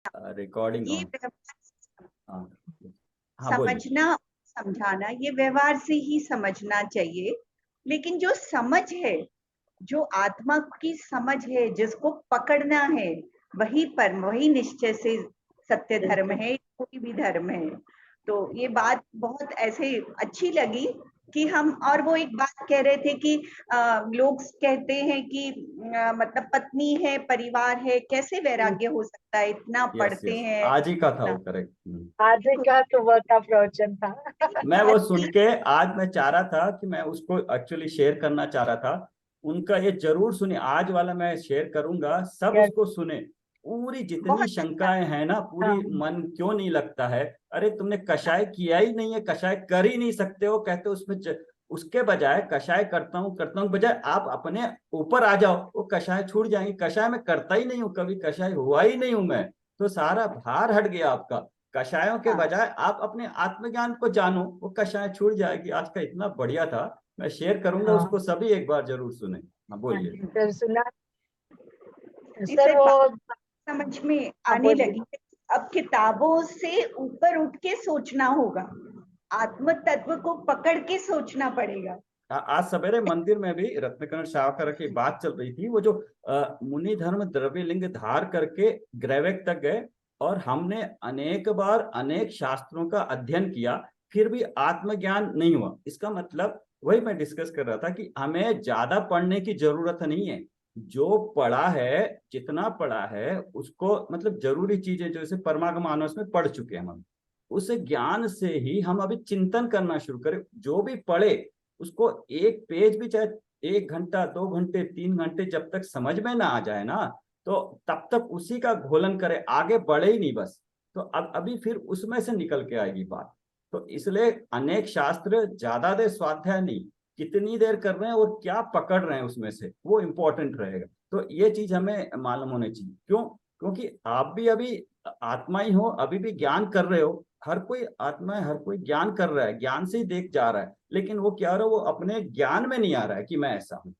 Recording ये on. हाँ हाँ, बोलिए। समझना, समझाना ये व्यवहार से ही समझना चाहिए। लेकिन जो समझ है, जो आत्मा की समझ है, जिसको पकड़ना है, वही परम, वही निश्चय से सत्य धर्म है, कोई भी धर्म है। तो ये बात बहुत ऐसे अच्छी लगी कि हम, और वो एक बात कह रहे थे कि लोग कहते हैं कि मतलब पत्नी है, परिवार है, कैसे वैराग्य हो सकता है, इतना यस पढ़ते यस, हैं, आज ही का था इतना वो, करेक्ट। आज का सुबह का प्रवचन था। मैं वो सुन अच्छी। के आज मैं चाह रहा था कि मैं उसको एक्चुअली शेयर करना चाह रहा था। उनका ये जरूर सुने, आज वाला मैं शेयर करूंगा, सब Yes, उसको सुने। पूरी जितनी बहुत अच्छा। शंकाएं हैं ना, पूरी हाँ, मन क्यों नहीं लगता है। अरे तुमने कषाय किया ही नहीं है, कषाय कर ही नहीं सकते हो, कहते हो उसमें उसके बजाय कषाय करता हूँ बजाय आप अपने ऊपर आ जाओ, वो कषाय छूट जाएंगे। कषाय मैं करता ही नहीं हूँ, कभी कषाय हुआ ही नहीं हूं मैं, तो सारा भार हट गया आपका। कषायों के हाँ, बजाय आप अपने आत्मज्ञान को जानो, वो कषाय छूट जाएगी। आज का इतना बढ़िया था, मैं शेयर करूंगा हाँ, उसको, सभी एक बार जरूर सुने। हाँ हाँ बोलिए। जी, सर सुना। सर इसे वो, समझ में हाँ आने बोलिए। लगी। अब किताबों से ऊपर उठ के सोचना होगा, आत्म तत्व को पकड़ के सोचना पड़ेगा। आज सवेरे मंदिर में भी रत्नकर्ण शावकर की बात चल रही थी, वो जो मुनि धर्म द्रव्य लिंग धार करके ग्रैवेक तक गए, और हमने अनेक बार अनेक शास्त्रों का अध्ययन किया, फिर भी आत्मज्ञान नहीं हुआ। इसका मतलब वही मैं डिस्कस कर रहा था कि हमें ज्यादा पढ़ने की जरूरत नहीं है। जो पढ़ा है, जितना पढ़ा है उसको, मतलब जरूरी चीजें जो जैसे परमागम मानस में पढ़ चुके हैं हम, उस ज्ञान से ही हम अभी चिंतन करना शुरू करें। जो भी पढ़े उसको एक पेज भी, चाहे 1 घंटा 2 घंटे 3 घंटे, जब तक समझ में ना आ जाए ना, तो तब तक उसी का घोलन करे, आगे बढ़े ही नहीं बस। तो अब अभी फिर उसमें से निकल के आएगी बात। तो इसलिए अनेक शास्त्र ज्यादा देर स्वाध्याय नहीं, कितनी देर कर रहे हैं और क्या पकड़ रहे हैं उसमें से, वो इंपॉर्टेंट रहेगा। तो ये चीज हमें मालूम होनी चाहिए। क्यों? क्योंकि आप भी अभी आत्मा ही हो, अभी भी ज्ञान कर रहे हो। हर कोई आत्मा है, हर कोई ज्ञान कर रहा है, ज्ञान से ही देख जा रहा है। लेकिन वो क्या हो रहा है, वो अपने ज्ञान में नहीं आ रहा है कि मैं ऐसा हूं,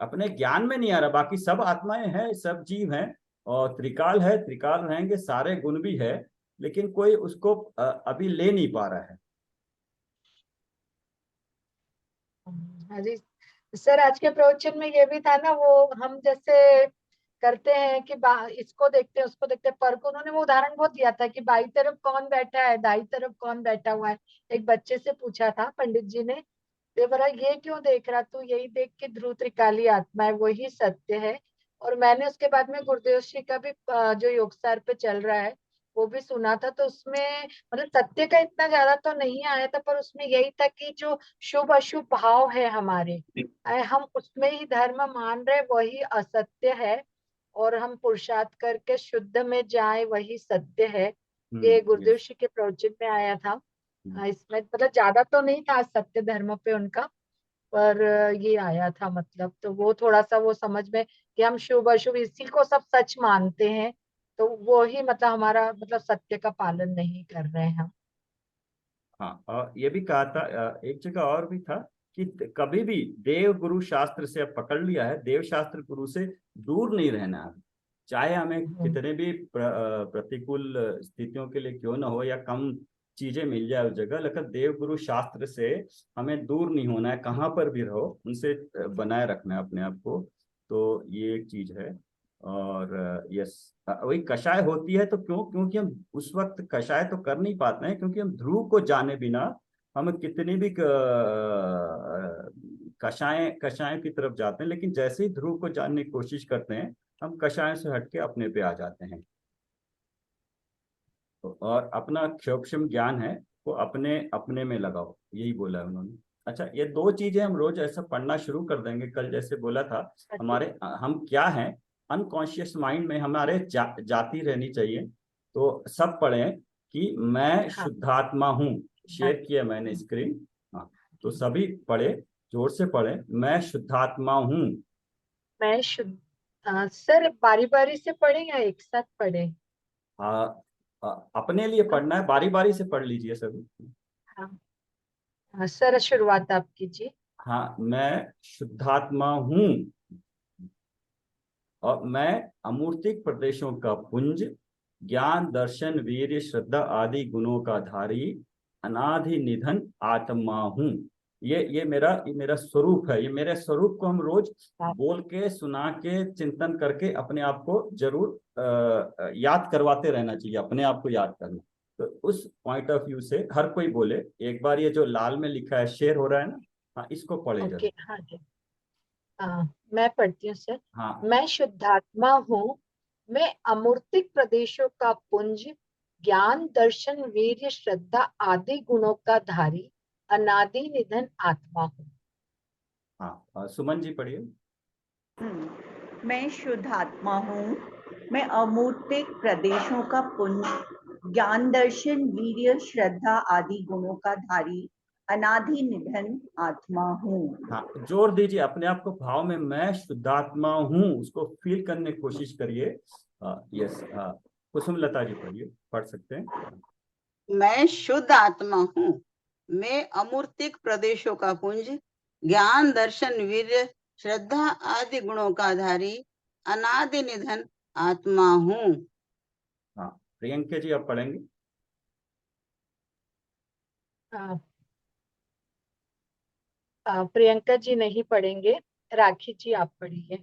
अपने ज्ञान में नहीं आ रहा। बाकी सब आत्माएं हैं, सब जीव हैं, और त्रिकाल है, त्रिकाल रहेंगे, सारे गुण भी है, लेकिन कोई उसको अभी ले नहीं पा रहा है। हाँ जी, सर आज के प्रवचन में ये भी था ना, वो हम जैसे करते हैं कि इसको देखते हैं उसको देखते हैं, पर को उन्होंने वो उदाहरण बहुत दिया था कि बाई तरफ कौन बैठा है, दाई तरफ कौन बैठा हुआ है। एक बच्चे से पूछा था पंडित जी ने, तो बोला ये क्यों देख रहा तू, यही देख कि ध्रुव त्रिकाली आत्मा है, वही सत्य है। और मैंने उसके बाद में गुरुदेव श्री का भी जो योगसार पे चल रहा है वो भी सुना था, तो उसमें मतलब सत्य का इतना ज्यादा तो नहीं आया था, पर उसमें यही था कि जो शुभ अशुभ भाव है हमारे, हम उसमें ही धर्म मान रहे, वही असत्य है। और हम पुरुषार्थ करके शुद्ध में जाए, वही सत्य है। ये गुरुदेव यस। श्री के प्रवचन में आया था। इसमें मतलब ज्यादा तो नहीं था सत्य धर्म पे उनका, पर ये आया था मतलब, तो वो थोड़ा सा वो समझ में कि हम शुभ अशुभ इसी को सब सच मानते हैं, तो वो ही मतलब हमारा मतलब सत्य का पालन नहीं कर रहे हैं हम। हाँ, और ये भी कहा था, एक जगह और भी था कि कभी भी देव गुरु शास्त्र से अब पकड़ लिया है, देव शास्त्र गुरु से दूर नहीं रहना है। चाहे हमें हम्म, कितने भी प्रतिकूल स्थितियों के लिए क्यों ना हो, या कम चीजें मिल जाए उस जगह, लेकिन देव गुरु शास्त्र से हमें दूर नहीं होना है। कहाँ पर भी रहो, उनसे बनाए रखना है अपने आप को। तो ये एक चीज है। और यस, वही कषाय होती है तो क्यों? क्योंकि हम उस वक्त कषाय तो कर नहीं पाते हैं, क्योंकि हम ध्रुव को जाने बिना हम कितनी भी कषाय कषाय की तरफ जाते हैं, लेकिन जैसे ही ध्रुव को जानने की कोशिश करते हैं, हम कषाय से हटके अपने पे आ जाते हैं। और अपना क्षोक्षम ज्ञान है वो अपने अपने में लगाओ, यही बोला है उन्होंने। अच्छा, ये दो चीजें हम रोज ऐसा पढ़ना शुरू कर देंगे। कल जैसे बोला था, अच्छा, हमारे हम क्या हैं, अनकॉन्शियस माइंड में हमारे जाति रहनी चाहिए। तो सब पढ़ें कि मैं हाँ, शुद्धात्मा हूँ। हाँ, शेयर किया मैंने हम्म, स्क्रीन। हाँ, तो जी। सभी पढ़े, जोर से पढ़े, मैं शुद्धात्मा हूँ। मैं शुद्ध, सर बारी बारी से पढ़े या एक साथ पढ़े? हाँ, अपने लिए हाँ, पढ़ना है, बारी बारी से पढ़ लीजिए सभी। हाँ, हाँ, सर शुरुआत आप कीजिए। हाँ, मैं शुद्धात्मा हूँ, और मैं अमूर्तिक प्रदेशों का पुंज, ज्ञान दर्शन वीर्य श्रद्धा आदि गुणों का धारी अनादि निधन आत्मा हूँ। ये मेरा स्वरूप है। ये मेरे स्वरूप को हम रोज बोल के, सुना के, चिंतन करके अपने आप को जरूर याद करवाते रहना चाहिए, अपने आप को याद करना। तो उस पॉइंट ऑफ व्यू से हर कोई बोले एक बार, ये जो लाल में लिखा है, शेयर हो रहा है ना, हाँ इसको पढ़े ओके, जरूर। हाँ जी। मैं पढ़ती हूँ सर। हाँ मैं शुद्धात्मा हूँ, मैं अमूर्तिक प्रदेशों का पुंज, ज्ञान दर्शन वीर्य श्रद्धा आदि गुणों का धारी अनादि निधन आत्मा हूँ। हाँ, सुमन जी पढ़िए। मैं शुद्ध आत्मा हूँ, मैं अमूर्तिक प्रदेशों का पुंज, ज्ञान दर्शन वीर्य श्रद्धा आदि गुणों का धारी अनादि निधन आत्मा हूँ। हाँ, जोर दीजिए अपने आप को भाव में, मैं शुद्धात्मा हूँ, उसको फील करने की कोशिश करिए। यस, कुसुम लता जी पढ़िए, पढ़ सकते हैं। मैं शुद्ध आत्मा हूँ, मैं अमूर्तिक प्रदेशों का पुंज, ज्ञान दर्शन वीर्य श्रद्धा आदि गुणों का धारी अनादि निधन आत्मा हूँ। हाँ, प्रियंका जी आप पढ़ेंगे। प्रियंका जी नहीं पढ़ेंगे, राखी जी आप पढ़िए।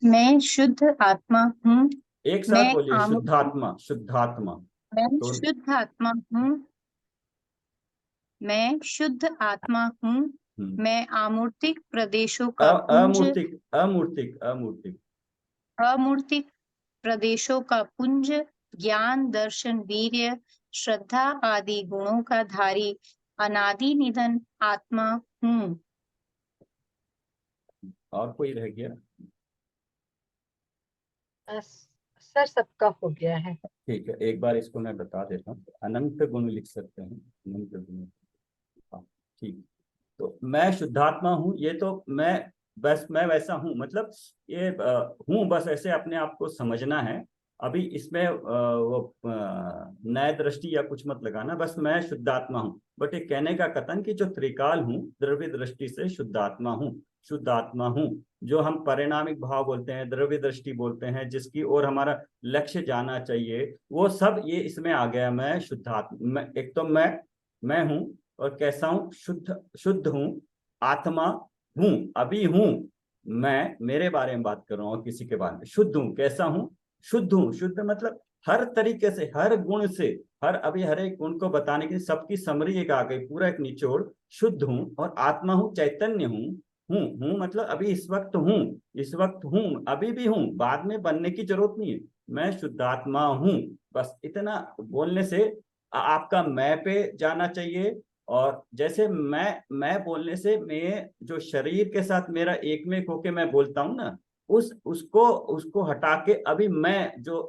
मैं शुद्ध आत्मा हूँ, एक साथ बोलिए, शुद्धात्मा, शुद्धात्मा। मैं तो शुद्ध आत्मा हूँ, मैं शुद्ध आत्मा हूँ, मैं अमूर्तिक प्रदेशों का पुंज, अमूर्तिक अमूर्तिक अमूर्तिक अमूर्तिक प्रदेशों का पुंज, ज्ञान दर्शन वीर्य श्रद्धा आदि गुणों का धारी अनादि निधन आत्मा हूँ। और कोई रह गया? सर सबका हो गया है। ठीक है, एक बार इसको मैं बता देता हूँ। अनंत गुण लिख सकते हैं, अनंत गुण। हाँ, ठीक। तो मैं शुद्धात्मा हूँ, ये तो मैं, बस मैं वैसा हूँ, मतलब ये हूँ, बस ऐसे अपने आप को समझना है। अभी इसमें वो नए दृष्टि या कुछ मत लगाना, बस मैं शुद्धात्मा हूँ। बट ये कहने का कथन कि जो त्रिकाल हूँ, द्रव्य दृष्टि से शुद्धात्मा हूँ, शुद्धात्मा हूँ। जो हम परिणामिक भाव बोलते हैं, द्रव्य दृष्टि बोलते हैं, जिसकी ओर हमारा लक्ष्य जाना चाहिए, वो सब ये इसमें आ गया। मैं शुद्धात्मा, एक तो मैं हूँ, और कैसा हूं? शुद्ध, शुद्ध हूं, आत्मा हूं, अभी हूं। मैं मेरे बारे में बात कर रहा हूं, किसी के बारे में। शुद्ध हूं, कैसा हूं? शुद्ध हूं। शुद्ध मतलब हर तरीके से, हर गुण से, अभी हर एक गुण को बताने के लिए सबकी समरी एक आ गई, पूरा एक निचोड़। शुद्ध हूं और आत्मा हूं, चैतन्य हूं मतलब अभी इस वक्त हूं, इस वक्त हूं, अभी भी हूं, बाद में बनने की जरूरत नहीं है। मैं शुद्धात्मा हूं, बस इतना बोलने से आपका मैं पे जाना चाहिए। और जैसे मैं बोलने से, मैं जो शरीर के साथ मेरा एक में होके मैं बोलता हूँ ना, उसको हटा के अभी मैं जो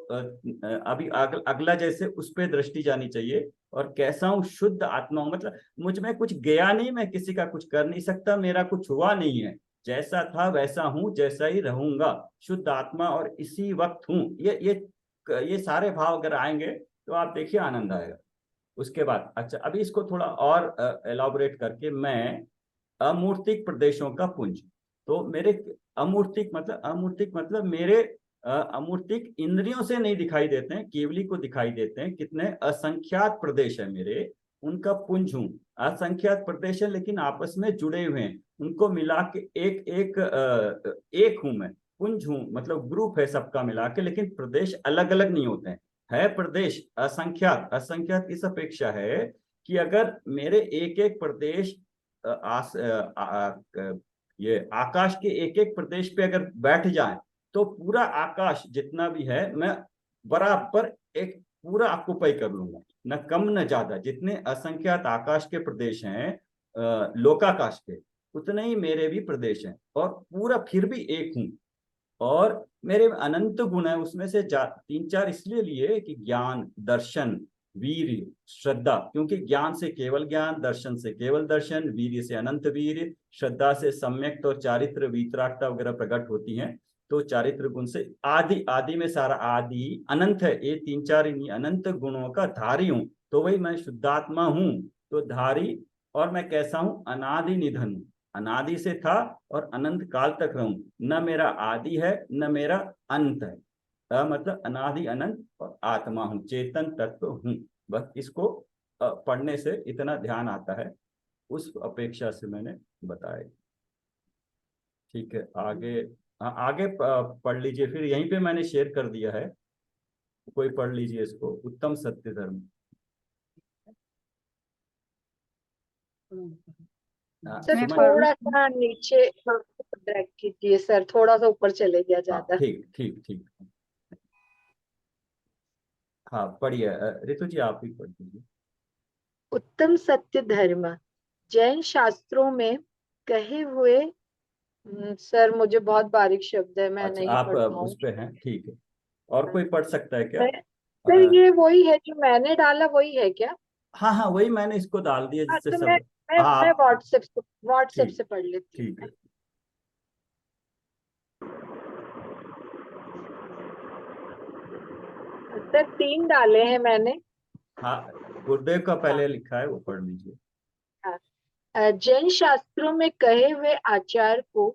अभी अगला जैसे उस पे दृष्टि जानी चाहिए। और कैसा हूँ? शुद्ध आत्मा हूँ, मतलब मुझ में कुछ गया नहीं, मैं किसी का कुछ कर नहीं सकता, मेरा कुछ हुआ नहीं है, जैसा था वैसा हूँ, जैसा ही रहूंगा, शुद्ध आत्मा और इसी वक्त हूँ। ये सारे भाव अगर आएंगे तो आप देखिए आनंद आएगा। उसके बाद अच्छा, अभी इसको थोड़ा और एलाबोरेट करके, मैं अमूर्तिक प्रदेशों का पुंज। तो मेरे अमूर्तिक मतलब मेरे अमूर्तिक इंद्रियों से नहीं दिखाई देते हैं, केवली को दिखाई देते हैं। कितने असंख्यात प्रदेश है मेरे, उनका पुंज हूं। असंख्यात प्रदेश है लेकिन आपस में जुड़े हुए हैं, उनको मिला के एक हूं मैं। पुंज हूं मतलब ग्रुप है सबका मिला के, लेकिन प्रदेश अलग अलग नहीं होते हैं। है प्रदेश असंख्यात। असंख्यात इस अपेक्षा है कि अगर मेरे एक एक प्रदेश ये आकाश के एक एक प्रदेश पे अगर बैठ जाए, तो पूरा आकाश जितना भी है, मैं बराबर एक पूरा ऑक्युपाई कर लूंगा, न कम न ज्यादा। जितने असंख्यात आकाश के प्रदेश हैं, लोकाकाश के, उतने ही मेरे भी प्रदेश हैं, और पूरा फिर भी एक हूं। और मेरे अनंत गुण है, उसमें से तीन चार इसलिए लिए कि ज्ञान दर्शन वीर श्रद्धा, क्योंकि ज्ञान से केवल ज्ञान, दर्शन से केवल दर्शन, वीर से अनंत वीर, श्रद्धा से सम्यक और चारित्र वीतरागता वगैरह प्रकट होती हैं। तो चारित्र गुण से आदि, आदि में सारा आदि अनंत है, ये तीन चार इन्हीं अनंत गुणों का धारी हूं। तो वही मैं शुद्धात्मा हूं, तो धारी। और मैं कैसा हूं? अनादि निधन, अनादि से था और अनंत काल तक रहूं। न मेरा आदि है न मेरा अंत है। मतलब अनादि अनंत और आत्मा हूँ, चेतन तत्व हूँ। बस इसको पढ़ने से इतना ध्यान आता है, उस अपेक्षा से मैंने बताया। ठीक है, आगे। हाँ, आगे पढ़ लीजिए, फिर यहीं पे मैंने शेयर कर दिया है, कोई पढ़ लीजिए इसको। उत्तम सत्य धर्म। सर मैं सुमन। पढ़ूं? थोड़ा सा नीचे ड्रैग कीजिए सर, थोड़ा सा ऊपर चले गया हाँ, ज्यादा। ठीक ठीक ठीक। हाँ पढ़िए, ऋतु जी आप ही पढ़ दीजिए। उत्तम सत्य धर्म जैन शास्त्रों में कहे हुए। सर मुझे बहुत बारीक शब्द है, मैं अच्छा, नहीं आप पढ़ उस पे पाऊंगी। हैं, ठीक है। और कोई पढ़ सकता है क्या? सर ये वही है जो मैंने डाला, वही है क्या? हाँ हाँ, वही मैंने इसको डाल दिया हाँ जिससे तो सब। हाँ मैं आप। व्हाट्सएप ठीक, से पढ़ लेती हूँ ठीक है। मैं। सर 3 डाले हैं मैंने। हाँ, गुरुदेव का पहले लिखा है, वो पढ़ लीजिए। हाँ। जैन शास्त्रों में कहे हुए आचार को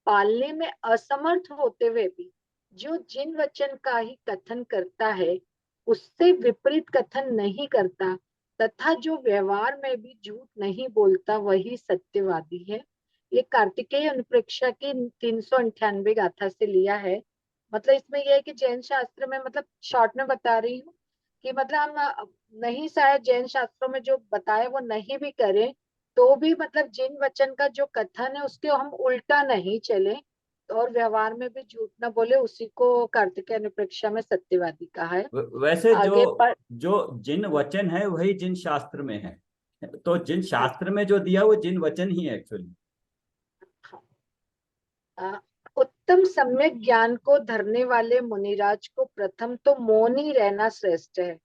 पालने में असमर्थ होते हुए भी जो जिन वचन का ही कथन करता है उससे विपरीत कथन नहीं करता तथा जो व्यवहार में भी झूठ नहीं बोलता वही सत्यवादी है। ये कार्तिकेय अनुप्रेक्षा की 398 गाथा से लिया है। मतलब इसमें यह है कि जैन शास्त्र में, मतलब शॉर्ट में बता रही हूँ कि मतलब हम नहीं शायद जैन शास्त्रों में जो बताए वो नहीं भी करें तो भी मतलब जिन वचन का जो कथन है उसके हम उल्टा नहीं चले और व्यवहार में भी झूठ ना बोले, उसी को कार्तिकेय अनुप्रेक्षा में सत्यवादी कहा है। वैसे जो आगे पर जो जिन वचन है वही जिन शास्त्र में है, तो जिन शास्त्र में जो दिया वो जिन वचन ही है एक्चुअली। अ, उत्तम सम्यक ज्ञान को धरने वाले मुनिराज को प्रथम तो मौन ही रहना श्रेष्ठ है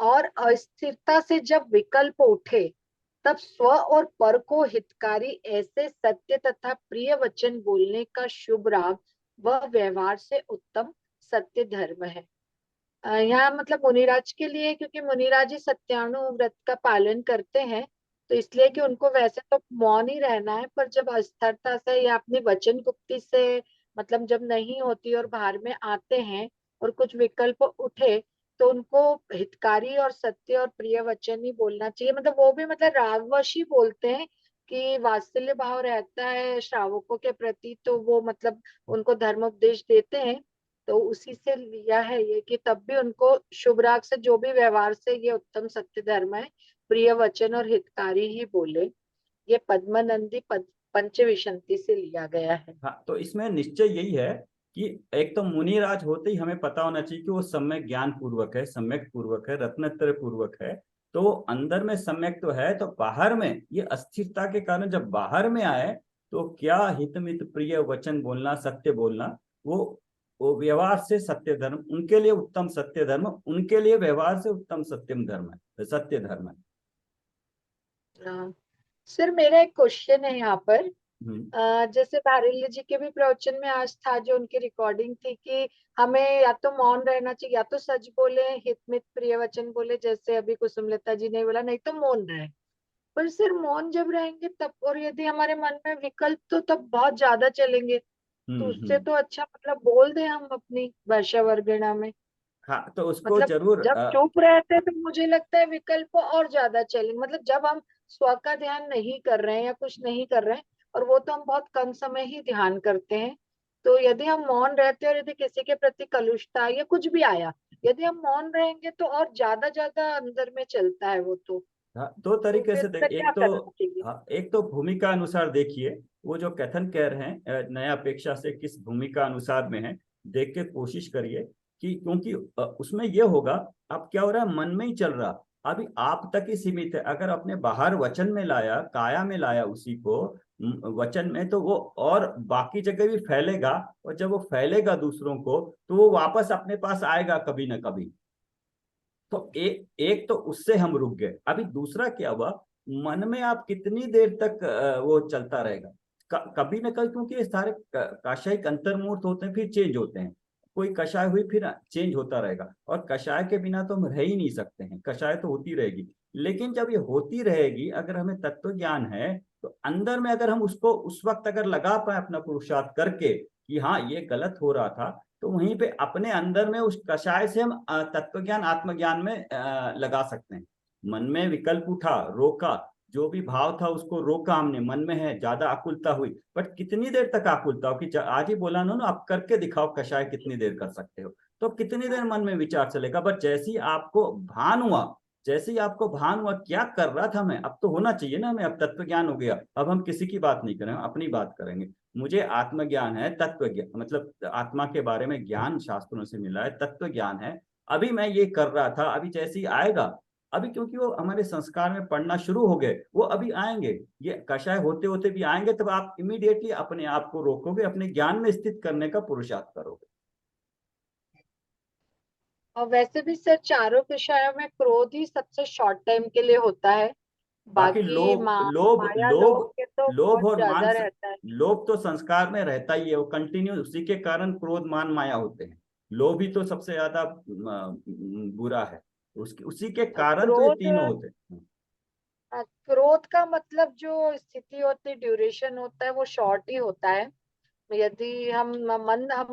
और अस्थिरता से जब विकल्प उठे तब स्व और पर को हितकारी ऐसे सत्य तथा प्रिय वचन बोलने का शुभ राग वह व्यवहार से उत्तम सत्य धर्म है। यहाँ मतलब मुनिराज के लिए, क्योंकि मुनिराज ही सत्यानु व्रत का पालन करते हैं तो इसलिए कि उनको वैसे तो मौन ही रहना है, पर जब अस्थिरता से या अपनी वचन गुप्ती से मतलब जब नहीं होती और बाहर में आते हैं और कुछ विकल्प उठे तो उनको हितकारी और सत्य और प्रिय वचन ही बोलना चाहिए। मतलब वो भी मतलब रागवश ही बोलते हैं कि वात्सल्य भाव रहता है श्रावकों के प्रति, तो वो मतलब उनको धर्म उपदेश देते हैं। तो उसी से लिया है ये कि तब भी उनको शुभ राग से जो भी व्यवहार से ये उत्तम सत्य धर्म है, प्रिय वचन और हितकारी ही बोले। ये पद्मनंदी पंचविंशति से लिया गया है। हाँ, तो इसमें निश्चय यही है कि एक तो मुनिराज होते ही हमें पता होना चाहिए कि वो सम्यक ज्ञान पूर्वक है, सम्यक पूर्वक है, रत्नत्रय पूर्वक है। तो वो अंदर में सम्यक तो है, तो बाहर में ये अस्थिरता के कारण जब बाहर में आए तो क्या हितमित प्रिय वचन बोलना, सत्य बोलना, वो व्यवहार से सत्य धर्म उनके लिए उत्तम सत्य धर्म, उनके लिए व्यवहार से उत्तम सत्यम धर्म है, सत्य धर्म है। सर मेरा एक क्वेश्चन है यहाँ पर। हम्म जैसे बारेली जी के भी प्रवचन में आज था जो उनकी रिकॉर्डिंग थी कि हमें या तो मौन रहना चाहिए या तो सच बोले, हितमित प्रिय वचन बोले, जैसे अभी कुसुमलता जी ने बोला, नहीं तो मौन रहे। पर सर मौन जब रहेंगे तब, और यदि हमारे मन में विकल्प तो तब बहुत ज्यादा चलेंगे, तो उससे हम्म। तो अच्छा मतलब बोल दें हम अपनी भाषा वर्गणा में। हाँ, तो उसको मतलब जरूर जब चुप रहते हैं तो मुझे लगता है विकल्प और ज्यादा चलेंगे। मतलब जब हम स्व का ध्यान नहीं कर रहे हैं या कुछ नहीं कर रहे हैं, और वो तो हम बहुत कम समय ही ध्यान करते हैं, तो यदि हम मौन रहते हैं और यदि किसी के प्रति कलुषता या कुछ भी आया, यदि हम मौन रहेंगे तो और ज्यादा ज्यादा अंदर में चलता है वो हाँ, दो तो तरीके फिर से उसका देख, क्या करना चाहिए? हाँ, एक तो भूमिका अनुसार देखिए, वो जो कथन कह रहे हैं नया अपेक्षा से किस भूमिका अनुसार में है, देख के कोशिश करिए कि, क्योंकि उसमें ये होगा, अब क्या हो रहा है मन में ही चल रहा, अभी आप तक ही सीमित है। अगर अपने बाहर वचन में लाया, काया में लाया उसी को, वचन में, तो वो और बाकी जगह भी फैलेगा, और जब वो फैलेगा दूसरों को तो वो वापस अपने पास आएगा कभी ना कभी। तो एक तो उससे हम रुक गए। अभी दूसरा क्या हुआ, मन में आप कितनी देर तक वो चलता रहेगा, कभी ना कभी, क्योंकि ये सारे काशायिक अंतर्मुहूर्त होते हैं, फिर चेंज होते हैं। कोई कषाय हुई फिर चेंज होता रहेगा, और कषाय के बिना तो हम रह ही नहीं सकते हैं, कषाय तो होती रहेगी। लेकिन जब ये होती रहेगी, अगर हमें तत्व ज्ञान है, तो अंदर में अगर हम उसको उस वक्त अगर लगा पाए अपना पुरुषार्थ करके कि हाँ ये गलत हो रहा था, तो वहीं पे अपने अंदर में उस कषाय से हम तत्व ज्ञान आत्मज्ञान में लगा सकते हैं। मन में विकल्प उठा, रोका, जो भी भाव था उसको रोका हमने, मन में है ज्यादा आकुलता हुई, बट कितनी देर तक आकुलता हो, कि आज ही बोला ना आप करके दिखाओ कषाय कितनी देर कर सकते हो, तो कितनी देर मन में विचार चलेगा। बट जैसे ही आपको भान हुआ, जैसे ही आपको भान हुआ क्या कर रहा था मैं, अब तो होना चाहिए ना हमें, अब तत्व ज्ञान हो गया, अब हम किसी की बात नहीं करेंगे, अपनी बात करेंगे। मुझे आत्मज्ञान है, तत्व ज्ञान मतलब आत्मा के बारे में ज्ञान शास्त्रों से मिला है, तत्व ज्ञान है, अभी मैं ये कर रहा था, अभी जैसे ही आएगा, अभी क्योंकि वो हमारे संस्कार में पढ़ना शुरू हो गए, वो अभी आएंगे, ये कषाय होते होते भी आएंगे, तब आप इमीडिएटली अपने आप को रोकोगे, अपने ज्ञान में स्थित करने का पुरुषार्थ करोगे। और वैसे भी सर चारों विषयों में क्रोध ही सबसे शॉर्ट टाइम के लिए होता है, बाकी बाकी लोभ लोभ माया लोभ लोग के तो लोभ बहुत और मान, ज्यादा रहता है। लोभ तो संस्कार में रहता ही है, वो कंटिन्यू, उसी के कारण क्रोध मान माया होते हैं। लोभ ही तो सबसे ज्यादा बुरा है, उसकी उसी के कारण तो ये क्रोध, तीनों होते हैं। क्रोध का मतलब जो स्थिति होती है, ड्यूरेशन होता है, वो शॉर्ट ही होता है। यदि हम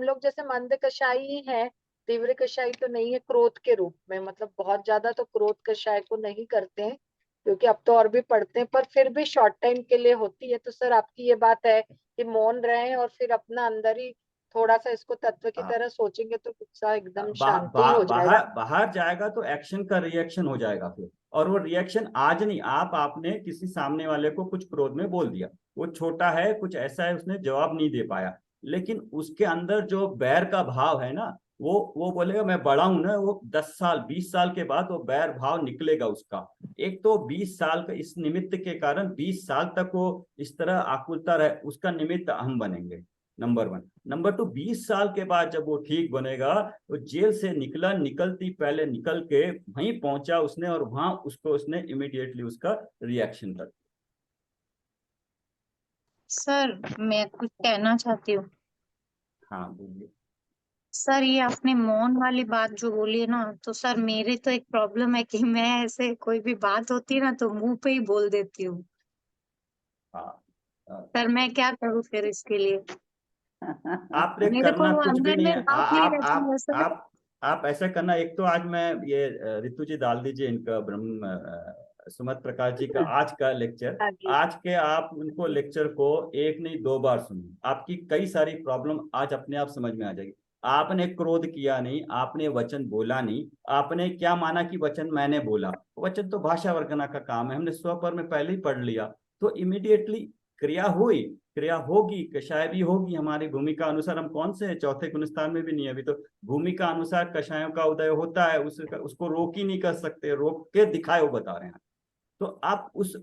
लोग जैसे मंद कषाई ही है, तीव्र कषाई तो नहीं है क्रोध के रूप में, मतलब बहुत ज्यादा तो क्रोध कषाय को नहीं करते हैं, क्योंकि अब तो और भी पढ़ते हैं, पर फिर भी शॉर्ट टाइम के लिए होती है। तो सर आपकी ये बात है कि मौन रहे और फिर अपना अंदर ही थोड़ा सा इसको तत्व की तरह सोचेंगे तो गुस्सा एकदम शांति हो जाएगा। बाहर जाएगा तो एक्शन का रिएक्शन हो जाएगा फिर, और वो रिएक्शन आज नहीं, आपने किसी सामने वाले को कुछ क्रोध में बोल दिया, वो छोटा है, कुछ ऐसा है, उसने जवाब नहीं दे पाया, लेकिन उसके अंदर जो बैर का भाव है ना, वो बोलेगा मैं बड़ा हूं ना, वो 10 साल 20 साल के बाद वो बैर भाव निकलेगा उसका। एक तो 20 साल का इस निमित्त के कारण 20 साल तक वो इस तरह आकुलता रहे, उसका निमित्त हम बनेंगे, नंबर 1। नंबर 2, 20 साल के बाद जब वो ठीक बनेगा, वो जेल से निकला, निकलती पहले निकल के वहीं पहुंचा उसने, और वहां उसको उसने इमीडिएटली उसका रिएक्शन कर। सर मैं कुछ कहना चाहती हूँ। हाँ बोलिए। सर ये आपने मौन वाली बात जो बोली है ना, तो सर मेरी तो एक प्रॉब्लम है कि मैं ऐसे कोई भी बात होती है ना तो मुंह पे ही बोल देती हूँ। हाँ, सर मैं क्या करूँ फिर इसके लिए? आपने मेरे को करना वो कुछ भी अंदर नहीं में है। बात नहीं रहती है सर। आप ऐसा करना, एक तो आज मैं ये रितु जी डाल दीजिए इनका ब्रह्म सुमत प्रकाश जी का आज का लेक्चर, आगे आज के आप उनको लेक्चर को एक नहीं 2 बार सुनिए, आपकी कई सारी प्रॉब्लम आज अपने आप समझ में आ जाएगी। आपने क्रोध किया नहीं, आपने वचन बोला नहीं, आपने क्या माना कि वचन मैंने बोला, वचन तो भाषा वर्गना का काम है, हमने स्वपर में पहले ही पढ़ लिया, तो इमीडिएटली क्रिया हुई, क्रिया होगी, कषाय भी होगी, हमारी भूमिका अनुसार। हम कौन से चौथे गुणस्थान में भी नहीं है अभी, तो भूमिका अनुसार कषायों का उदय होता है, उसको रोक ही नहीं कर सकते, रोक के दिखाए वो बता रहे हैं। तो आप उस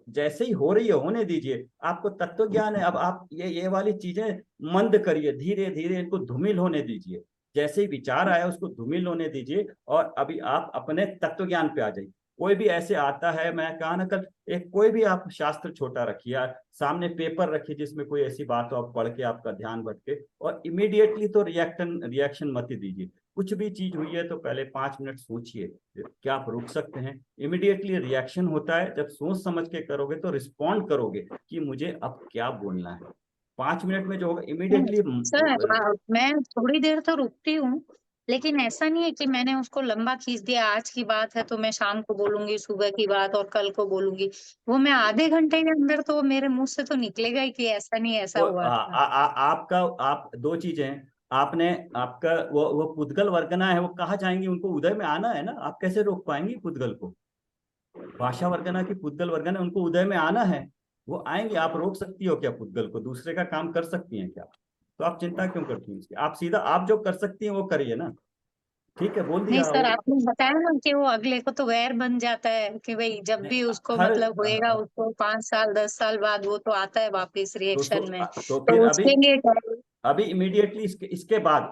जैसे ही हो रही है होने दीजिए, आपको तत्व ज्ञान है, अब आप ये वाली चीजें मंद करिए, धीरे धीरे इनको धूमिल होने दीजिए, जैसे ही विचार आया उसको धूमिल होने दीजिए, और अभी आप अपने तत्व ज्ञान पे आ जाइए। कोई भी ऐसे आता है, मैं कहा ना कल, एक कोई भी आप शास्त्र छोटा रखिए, सामने पेपर रखिए जिसमें कोई ऐसी बात हो, आप पढ़ के आपका ध्यान भटके, और इमीडिएटली तो रिएक्शन मत ही दीजिए। कुछ भी चीज हुई है तो पहले 5 मिनट सोचिए, क्या आप रुक सकते हैं? इमीडिएटली रिएक्शन होता है, जब सोच समझ के करोगे तो रिस्पॉन्ड करोगे कि मुझे अब क्या बोलना है। 5 मिनट में जो होगा इमीडिएटली। सर मैं थोड़ी देर तो रुकती हूँ, लेकिन ऐसा नहीं है कि मैंने उसको लंबा खींच दिया, आज की बात है तो मैं शाम को बोलूंगी, सुबह की बात और कल को बोलूंगी, वो मैं आधे घंटे के अंदर तो मेरे मुंह से तो निकलेगा ही कि ऐसा नहीं ऐसा तो हुआ था। आपका, आप 2 चीजें हैं, आपने आपका वो पुद्गल वर्गना है, वो कहाँ जाएंगी, उनको उदय में आना है ना, आप कैसे रोक पाएंगी पुद्गल को? भाषा वर्गना की पुद्गल वर्गना, उनको उदय में आना है, वो आएंगे। आप रोक सकती हो क्या पुद्गल को? दूसरे का काम कर सकती हैं क्या? तो आप चिंता क्यों करती हैं इसकी? आप सीधा आप जो कर सकती हैं वो करिए ना। ठीक है, बोल नहीं दिया सर, वो। आपने बताया ना कि वो अगले को तो वैर बन जाता है कि भाई जब नहीं, भी उसको हर मतलब होएगा, उसको 5 साल 10 साल बाद वो तो आता है वापिस रिएक्शन में, तो तो फिर उसके लिए क्या? अभी इमीडिएटली इसके बाद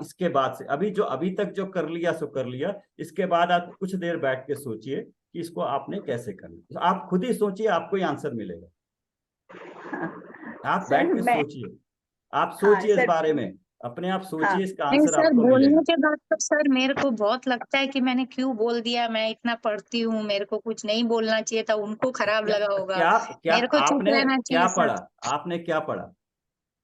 से, अभी तक जो कर लिया सो कर लिया, इसके बाद आप कुछ देर बैठ के सोचिए कि इसको आपने कैसे करना, तो आप खुद ही सोचिए, आपको ही आंसर मिलेगा। आप सर बैठ के मैं, सोचिए, आप हाँ सोचिए इस सर, बारे में, अपने आप हाँ सोचिए, इसका नहीं आंसर सर, आपको बोलने मिलेगा। के बाद तो सर मेरे को बहुत लगता है कि मैंने क्यों बोल दिया, मैं इतना पढ़ती हूँ, मेरे को कुछ नहीं बोलना चाहिए था, उनको खराब क्या लगा होगा, क्या क्या मेरे को चुप आपने रहना क्या चाहिए सर। पढ़ा? आपने क्या पढ़ा?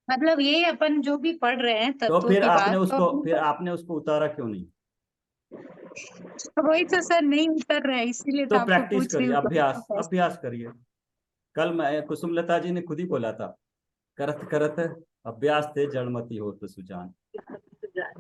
मतलब ये अपन जो भी पढ़ रहे हैं तो तत्वों फिर की आपने बात, तो उसको उतारा क्यों नहीं? वही तो सर नहीं उतर रहा है, इसीलिए तो तो आपको प्रैक्टिस पूछ रही करिए, हूँ अभ्यास कैसे। अभ्यास करिए। कल मैं कुसुमलता जी ने खुद ही बोला था, करत करत अभ्यास थे जड़मति हो तो सुजान।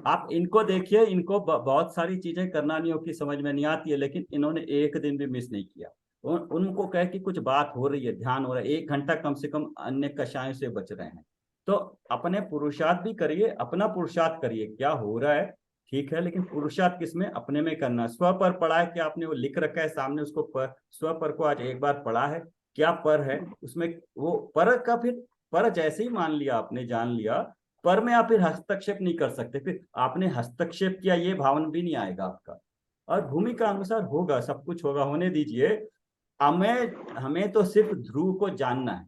आप इनको देखिए, इनको बहुत सारी चीजें करना नहीं होगी, समझ में नहीं आती है, लेकिन इन्होंने एक दिन भी मिस नहीं किया। उनको कह कि कुछ बात हो रही है, ध्यान हो रहा है, 1 घंटा कम से कम अन्य कषायों से बच रहे हैं। तो अपने पुरुषार्थ भी करिए, अपना पुरुषार्थ करिए, क्या हो रहा है ठीक है, लेकिन पुरुषार्थ किसमें? अपने में करना। स्व पर पढ़ा है कि आपने वो लिख रखा है सामने, उसको स्व पर को आज एक बार पढ़ा है, क्या पर है उसमें? वो पर का फिर पर जैसे ही मान लिया आपने, जान लिया, पर में आप फिर हस्तक्षेप नहीं कर सकते। फिर आपने हस्तक्षेप किया ये भावन भी नहीं आएगा आपका। और भूमिका अनुसार होगा, सब कुछ होगा, होने दीजिए। हमें हमें तो सिर्फ ध्रुव को जानना है,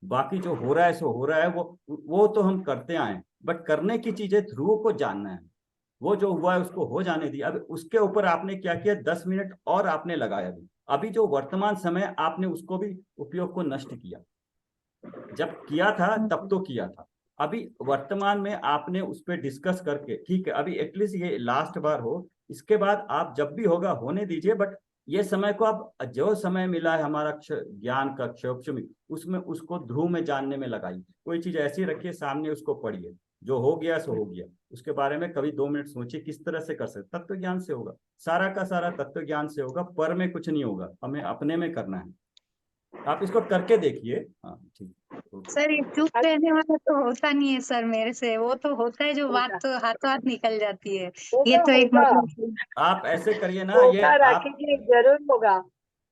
बाकी जो हो रहा है सो हो रहा है, वो तो हम करते आए, बट करने की चीजें ध्रुव को जानना है। वो जो हुआ है उसको हो जाने दिया। अब उसके ऊपर आपने क्या किया, 10 मिनट और आपने लगाया भी। अभी जो वर्तमान समय आपने उसको भी उपयोग को नष्ट किया। जब किया था तब तो किया था, अभी वर्तमान में आपने उस पर डिस्कस करके, ठीक है अभी एटलीस्ट ये लास्ट बार हो, इसके बाद आप जब भी होगा होने दीजिए। बट ये समय को आप, जो समय मिला है हमारा ज्ञान का क्षोभ में, उसमें उसको ध्रुव में जानने में लगाइए। कोई चीज ऐसी रखिए सामने, उसको पढ़िए, जो हो गया सो हो गया, उसके बारे में कभी 2 मिनट सोचिए किस तरह से कर सकते। तत्व ज्ञान से होगा, सारा का सारा तत्व ज्ञान से होगा, पर में कुछ नहीं होगा, हमें अपने में करना है। आप इसको करके देखिए। हाँ ठीक। सर ये चुप रहने वाला तो होता नहीं है सर मेरे से, वो तो होता है जो बात होगा तो हाथों हाथ निकल जाती है। ये होगा तो एक होगा मतलब आप ऐसे करिए ना, ये होगा आप राकेश जी, जरूर होगा। आप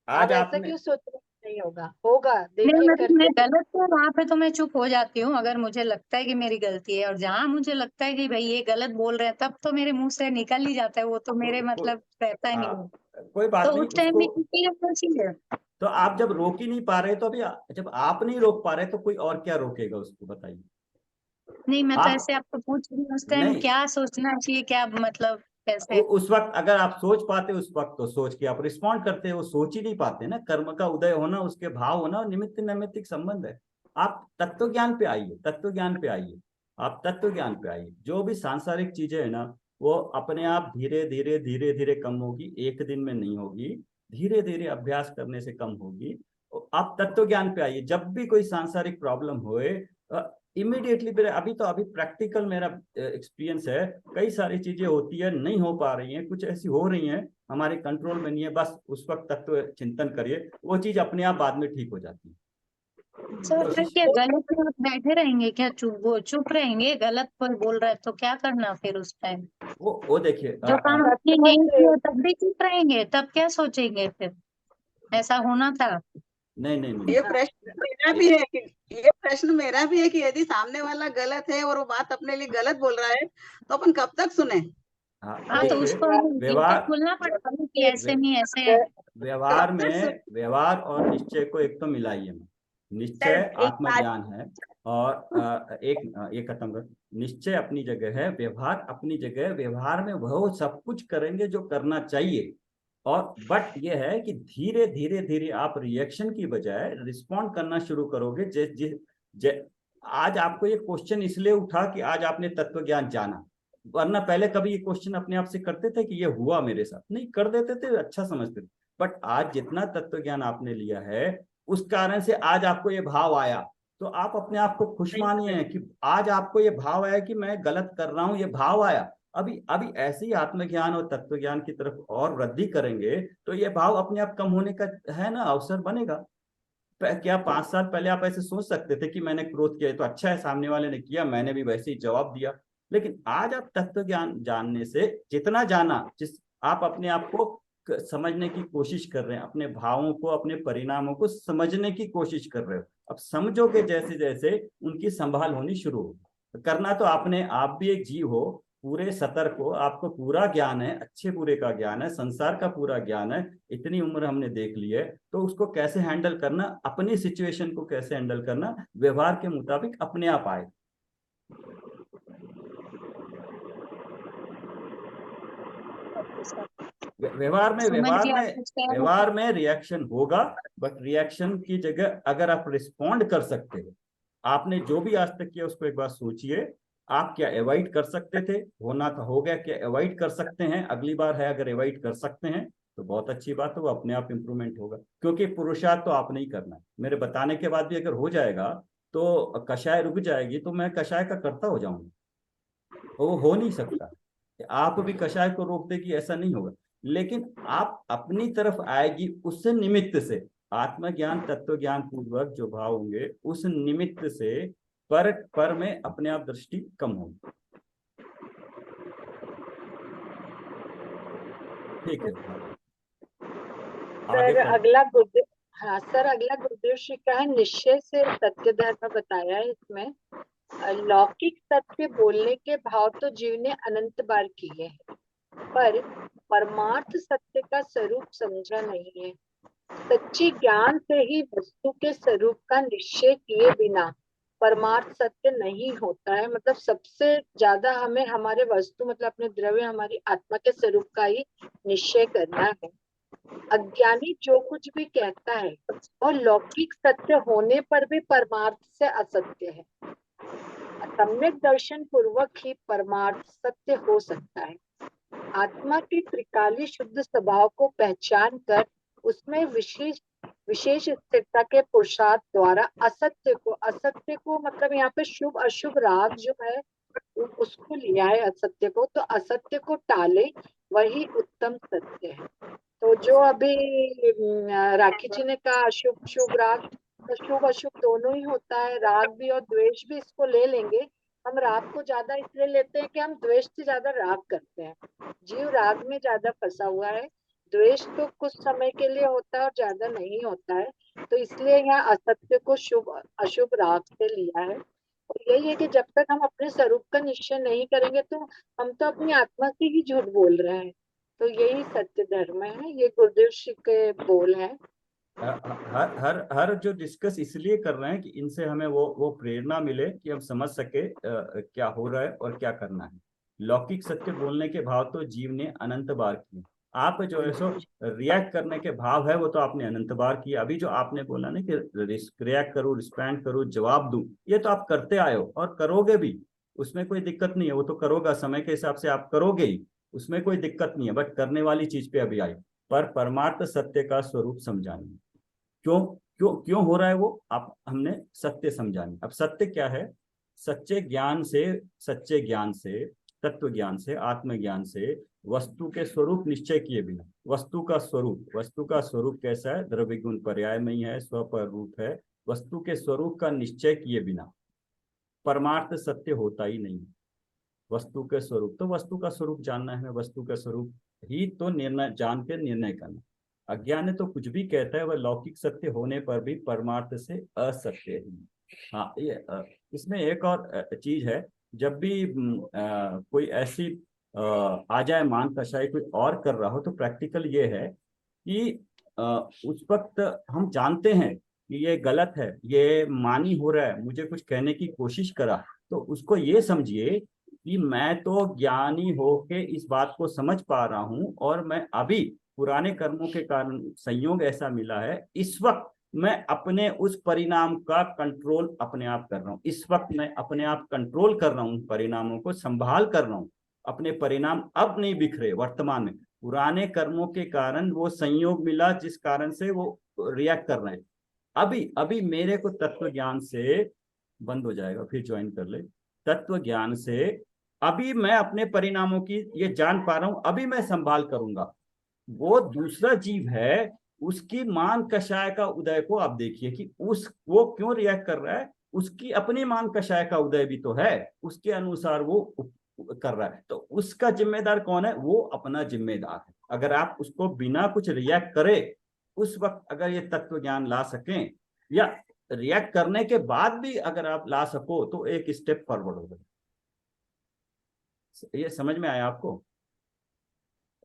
आज ऐसा आपने, क्यों सोच रहे हैं नहीं होगा? होगा, नहीं, देखिए मतलब मैं करके गलत हूँ वहां पे तो मैं चुप हो जाती हूँ, अगर मुझे लगता है कि मेरी गलती है। और जहां मुझे लगता है कि भाई ये गलत बोल रहे हैं, तब तो मेरे मुंह से निकल ही जाता है, वो तो मेरे मतलब रहता ही नहीं है। कोई बात तो नहीं उस टाइम उसको। भी चुप ही रहना चाहिए। तो आप जब रोक ही नहीं पा रहे, तो अभी जब आप नहीं रोक पा रहे तो कोई और क्या रोकेगा उसको, बताइए। नहीं, मैं तो आप ऐसे आपको पूछ रही हूँ उस टाइम नहीं, क्या सोचना चाहिए, क्या मतलब कैसे। उस वक्त अगर आप सोच पाते, उस वक्त तो सोच के आप रिस्पॉन्ड करते, वो सोच ही नहीं पाते ना। कर्म का उदय होना, उसके भाव होना, और निमित्त नैमित्तिक संबंध है। आप तत्व ज्ञान पे आइए, तत्व ज्ञान पे आइए, आप तत्व ज्ञान पे आइए। जो भी सांसारिक चीजें है ना, वो अपने आप धीरे धीरे धीरे धीरे कम होगी, एक दिन में नहीं होगी, धीरे धीरे अभ्यास करने से कम होगी। आप तत्व ज्ञान पे आइए। जब भी कोई सांसारिक प्रॉब्लम होए, इमीडिएटली मेरे अभी प्रैक्टिकल मेरा एक्सपीरियंस है, कई सारी चीजें होती है नहीं हो पा रही हैं, कुछ ऐसी हो रही हैं हमारे कंट्रोल में नहीं है, बस उस वक्त तत्व चिंतन करिए, वो चीज अपने आप बाद में ठीक हो जाती है। सर फिर कोशिश, क्या गलत में आप बैठे रहेंगे क्या? चुप, वो चुप रहेंगे? गलत कोई बोल रहा है तो क्या करना फिर उस टाइम? वो देखिए जो काम आपने कस्टमर नहीं से किया तब भी चुप रहेंगे? तब क्या सोचेंगे फिर? ऐसा होना था। नहीं नहीं नहीं, ये हाँ, प्रश्न मेरा भी है कि ये प्रश्न मेरा भी है कि यदि सामने वाला गलत है और वो बात अपने लिए गलत बोल रहा है, तो अपन कब तक सुने? हाँ हाँ, तो देखिए, उसको हमें बिल्कुल व्यवहार बोलना पड़ेगा ना कि ऐसे व्य- नहीं, ऐसे है। व्यवहार कब तक में, सुने? व्यवहार और निश्चय को एक तो मिलाइए। सर निश्चय एक बात, आत्मज्ञान है, और एक खत्म कर। निश्चय अपनी जगह है, व्यवहार अपनी जगह है। व्यवहार में वह सब कुछ करेंगे जो करना चाहिए, और बट ये है कि धीरे धीरे धीरे आप रिएक्शन की बजाय रिस्पॉन्ड करना शुरू करोगे। आज आपको ये क्वेश्चन इसलिए उठा कि आज आपने तत्व ज्ञान जाना, वरना पहले कभी ये क्वेश्चन अपने आप से करते थे कि ये हुआ मेरे साथ? नहीं कर देते थे, अच्छा समझते थे। बट आज जितना तत्व ज्ञान आपने लिया है, उस कारण से आज आपको ये भाव आया, तो आप अपने आप को खुश मानिए कि आज आपको ये भाव आया कि मैं गलत कर रहा हूं, ये भाव आया। अभी अभी ऐसे ही आत्मज्ञान और तत्व ज्ञान की तरफ और वृद्धि करेंगे, तो ये भाव अपने आप कम होने का है ना, अवसर बनेगा। क्या 5 साल पहले आप ऐसे सोच सकते थे कि मैंने क्रोध किया तो अच्छा है, सामने वाले ने किया, मैंने भी वैसे ही जवाब दिया? लेकिन आज आप तत्व ज्ञान जानने से जितना जाना, जिस आप अपने आप को समझने की कोशिश कर रहे हैं, अपने भावों को, अपने परिणामों को समझने की कोशिश कर रहे हो, अब समझोगे जैसे जैसे उनकी संभाल होनी शुरू हो। करना तो आपने, आप भी एक जीव हो, पूरे सतर्क हो, आपको पूरा ज्ञान है, अच्छे बुरे का ज्ञान है, संसार का पूरा ज्ञान है, इतनी उम्र हमने देख ली है। तो उसको कैसे हैंडल करना, अपनी सिचुएशन को कैसे हैंडल करना, व्यवहार के मुताबिक अपने आप आए। व्यवहार में समझ व्यवहार गया में आप कुछ कह रहे थे। व्यवहार में रिएक्शन होगा, बट रिएक्शन की जगह अगर आप रिस्पॉन्ड कर सकते हो, आपने जो भी आज तक किया उसको एक बार सोचिए, आप क्या अवॉइड कर सकते थे, होना था हो गया, क्या अवॉइड कर सकते हैं अगली बार है, अगर अवॉइड कर सकते हैं तो बहुत अच्छी बात है, वो अपने आप इंप्रूवमेंट होगा, क्योंकि पुरुषार्थ तो आपने ही करना है। मेरे बताने के बाद भी अगर हो जाएगा तो कषाय रुक जाएगी तो मैं कषाय का करता हो जाऊंगा, तो वो हो नहीं सकता। आप भी कषाय को रोक देगी ऐसा नहीं होगा, लेकिन आप अपनी तरफ आएगी उस निमित्त से, आत्मज्ञान तत्व ज्ञान पूर्वक जो भाव होंगे उस निमित्त से पर में अपने आप दृष्टि कम होगी। ठीक है, आगे सर पढ़। अगला गुरुदेव, हाँ सर अगला गुरुदेव श्री का है निश्चय से सत्य धर्म बताया है इसमें। लौकिक सत्य बोलने के भाव तो जीव ने अनंत बार किए हैं, पर परमार्थ सत्य का स्वरूप समझा नहीं है। सच्ची ज्ञान से ही वस्तु के स्वरूप का निश्चय किए बिना परमार्थ सत्य नहीं होता है। मतलब सबसे ज्यादा हमें हमारे वस्तु मतलब अपने द्रव्य हमारी आत्मा के स्वरूप का ही निश्चय करना है। अज्ञानी जो कुछ भी कहता है और लौकिक सत्य होने पर भी परमार्थ से असत्य है। सम्यक दर्शन पूर्वक ही परमार्थ सत्य हो सकता है। आत्मा के त्रिकाली शुद्ध स्वभाव को पहचान कर उसमें विशेष स्थिरता के पुरुषार्थ द्वारा असत्य को मतलब यहाँ पे शुभ अशुभ राग जो है उसको लिया है असत्य को, तो असत्य को टाले वही उत्तम सत्य है। तो जो अभी राखी जी ने कहा अशुभ शुभ राग, तो शुभ अशुभ दोनों ही होता है, राग भी और द्वेष भी इसको ले लेंगे। हम राग को ज्यादा इसलिए लेते हैं कि हम द्वेष से ज्यादा राग करते हैं। जीव राग में ज्यादा फंसा हुआ है, द्वेष तो कुछ समय के लिए होता है और ज्यादा नहीं होता है। तो इसलिए यहाँ असत्य को शुभ अशुभ राग से लिया है। और यही है कि जब तक हम अपने स्वरूप का निश्चय नहीं करेंगे तो हम तो अपनी आत्मा से ही झूठ बोल रहे हैं। तो यही सत्य धर्म है, ये गुरुदेव श्री के बोल है। हर जो डिस्कस इसलिए कर रहे हैं कि इनसे हमें वो प्रेरणा मिले कि हम समझ सके क्या हो रहा है और क्या करना है। लौकिक सत्य बोलने के भाव तो जीव ने अनंत बार किए, आप जो है सो रिएक्ट करने के भाव है वो तो आपने अनंत बार किया। अभी जो आपने बोला ना कि रिएक्ट करूं, रिस्पॉन्ड करूं, जवाब दूं, ये तो आप करते आए हो और करोगे भी, उसमें कोई दिक्कत नहीं है, वो तो करोगा, समय के हिसाब से आप करोगे ही, उसमें कोई दिक्कत नहीं है। बट करने वाली चीज पे अभी आई, पर परमार्थ सत्य का स्वरूप समझाने, क्यों क्यों क्यों हो रहा है वो आप हमने सत्य समझानी। अब सत्य क्या है, सच्चे ज्ञान से, सच्चे ज्ञान से, तत्व ज्ञान से, आत्मज्ञान से वस्तु के स्वरूप निश्चय किए बिना, वस्तु का स्वरूप कैसा है, द्रव्य गुण पर्याय में ही है, स्वपर रूप है, वस्तु के स्वरूप का निश्चय किए बिना परमार्थ सत्य होता ही नहीं। वस्तु के स्वरूप, तो वस्तु का स्वरूप जानना है, वस्तु का स्वरूप ही तो निर्णय जान के निर्णय करना। अज्ञान तो कुछ भी कहता है वह लौकिक सत्य होने पर भी परमार्थ से असत्य है। हाँ, ये इसमें एक और चीज है, जब भी कोई ऐसी आ जाए मान कषाय कोई और कर रहा हो, तो प्रैक्टिकल ये है कि उस वक्त हम जानते हैं कि ये गलत है, ये मानी हो रहा है, मुझे कुछ कहने की कोशिश करा, तो उसको ये समझिए कि मैं तो ज्ञानी होके इस बात को समझ पा रहा हूं और मैं अभी पुराने कर्मों के कारण संयोग ऐसा मिला है, इस वक्त मैं अपने उस परिणाम का कंट्रोल अपने आप कर रहा हूँ, इस वक्त मैं अपने आप कंट्रोल कर रहा हूँ, परिणामों को संभाल कर रहा हूँ। अपने परिणाम अब नहीं बिखरे वर्तमान में, पुराने कर्मों के कारण वो संयोग मिला जिस कारण से वो रिएक्ट कर रहे हैं। अभी अभी मेरे को तत्व ज्ञान से बंद हो जाएगा, फिर ज्वाइन कर ले। तत्व ज्ञान से अभी मैं अपने परिणामों की ये जान पा रहा हूं, अभी मैं संभाल करूंगा। वो दूसरा जीव है, उसकी मान कषाय का उदय को आप देखिए कि वो क्यों रिएक्ट कर रहा है, उसकी अपनी मान कषाय का उदय भी तो है, उसके अनुसार वो कर रहा है। तो उसका जिम्मेदार कौन है, वो अपना जिम्मेदार है। अगर आप उसको बिना कुछ रिएक्ट करे उस वक्त अगर ये तत्व ज्ञान ला सकें, या रिएक्ट करने के बाद भी अगर आप ला सको, तो एक स्टेप फॉरवर्ड होगा। ये समझ में आया आपको?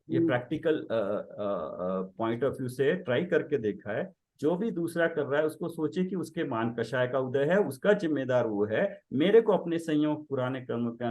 ये प्रैक्टिकल पॉइंट ऑफ व्यू से ट्राई करके देखा है। जो भी दूसरा कर रहा है उसको सोचे कि उसके मान कषाय का उदय है, उसका जिम्मेदार वो है, मेरे को अपने संयोग पुराने कर्म का